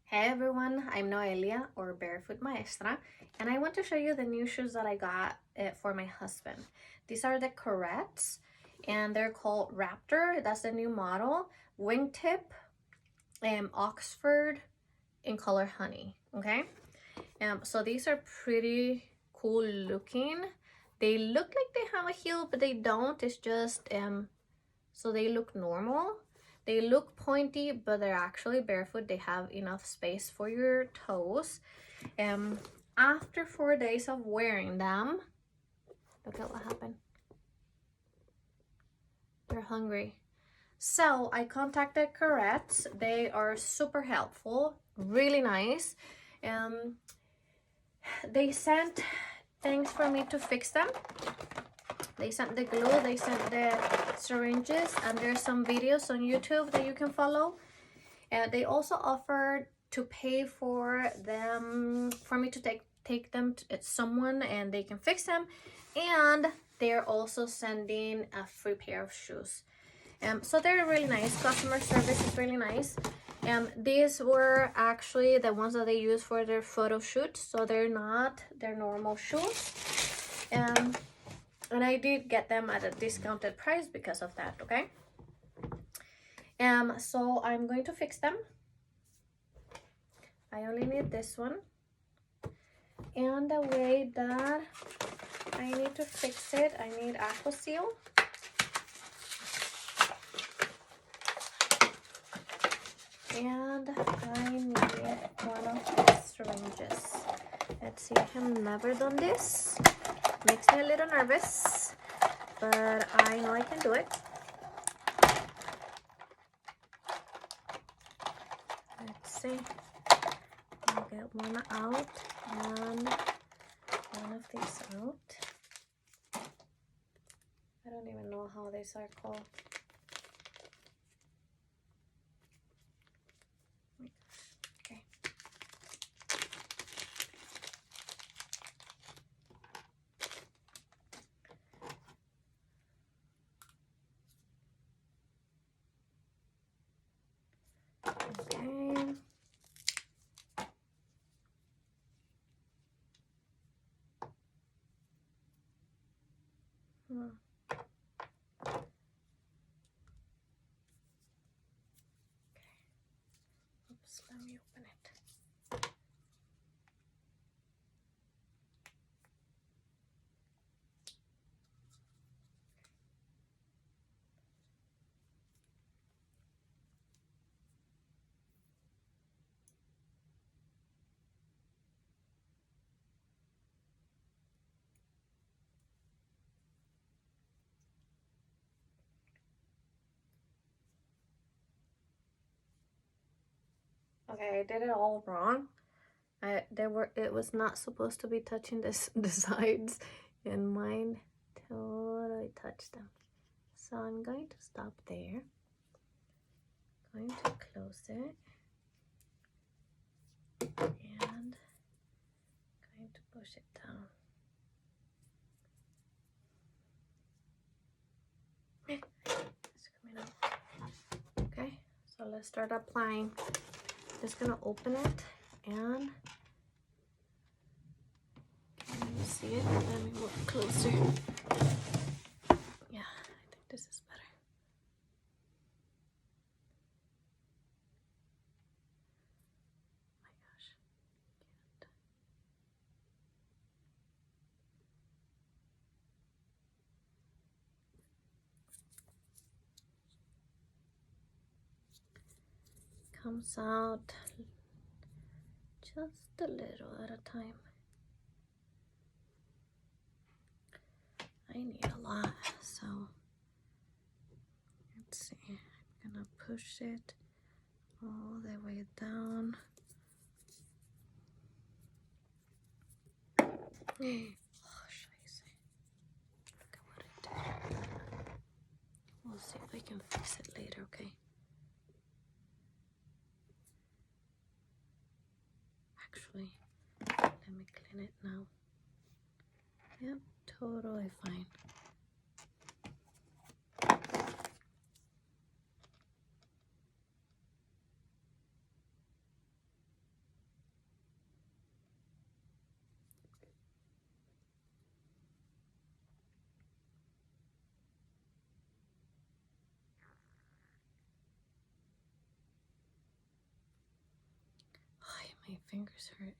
Hey everyone, I'm Noelia or Barefoot Maestra, and I want to show you the new shoes that I got for my husband. These are the Carets, and they're called Raptor. That's the new model. Wingtip, Oxford in color honey. Okay, so these are pretty cool looking. They look like they have a heel, but they don't. It's just so they look normal. They look pointy, but they're actually barefoot. They have enough space for your toes. After 4 days of wearing them, look at what happened. They're hungry. So I contacted Carets. They are super helpful, really nice. They sent things for me to fix them. They sent the glue, they sent the syringes, and there's some videos on YouTube that you can follow. And they also offered to pay for them, for me to take them to someone and they can fix them. And they're also sending a free pair of shoes. So they're really nice. Customer service is really nice. These were actually the ones that they use for their photo shoot, so they're not their normal shoes. And I did get them at a discounted price because of that, okay? So I'm going to fix them. I only need this one. And the way that I need to fix it, I need Aqua Seal. And I need one of these syringes. Let's see, I have never done this. Makes me a little nervous, but I know I can do it. Let's see. I'll get one out and one of these out. I don't even know how these are called. Okay. Okay. Oops, let me open it. Okay, I did it all wrong. It was not supposed to be touching the sides, and mine totally touched them. So I'm going to stop there. Going to close it. And going to push it down. It's coming out. Okay, so let's start applying. Just gonna open it and can you see it? Let me look closer. Yeah, I think this is better. Oh my gosh. Comes out just a little at a time. I need a lot, so let's see. I'm gonna push it all the way down. Oh, scheiße. Look at what it did. We'll see if I can fix it later, okay? Actually, let me clean it now. Yep, totally fine. fingers hurt.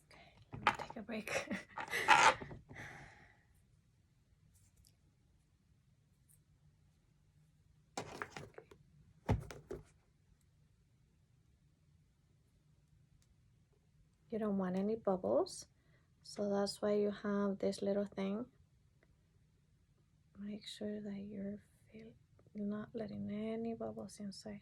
Okay, let me take a break. You don't want any bubbles, so that's why you have this little thing. Make sure that you're not letting any bubbles inside.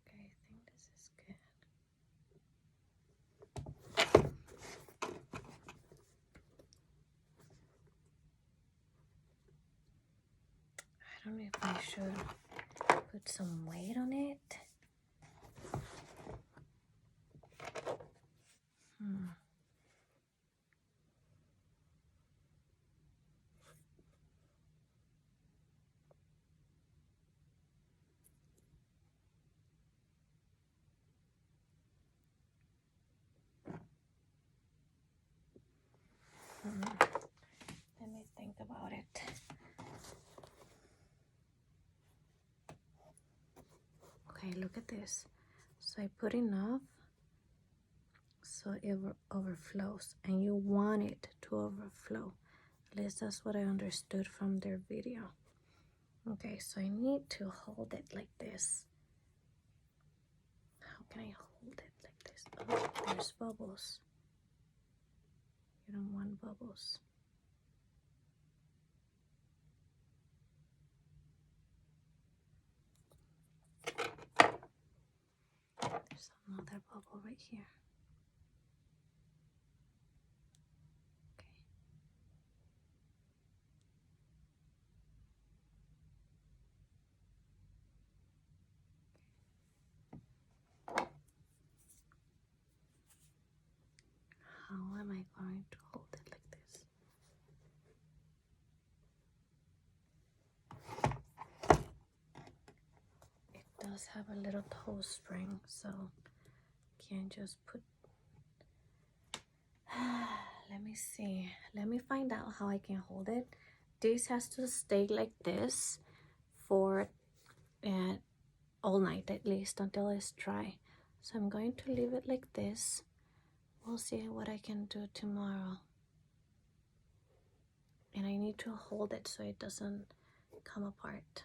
Okay, I think this is good. I don't know if I should put some weight on it. Let me think about it. Okay, look at this. So I put enough so it overflows, and you want it to overflow. At least that's what I understood from their video. Okay, so I need to hold it like this. How can I hold it like this? Oh, there's bubbles. You don't want bubbles. There's another bubble right here. How am I going to hold it like this? It does have a little toe spring, so can't just put. Let me see. Let me find out how I can hold it. This has to stay like this for all night, at least until it's dry. So I'm going to leave it like this. We'll see what I can do tomorrow. And I need to hold it so it doesn't come apart.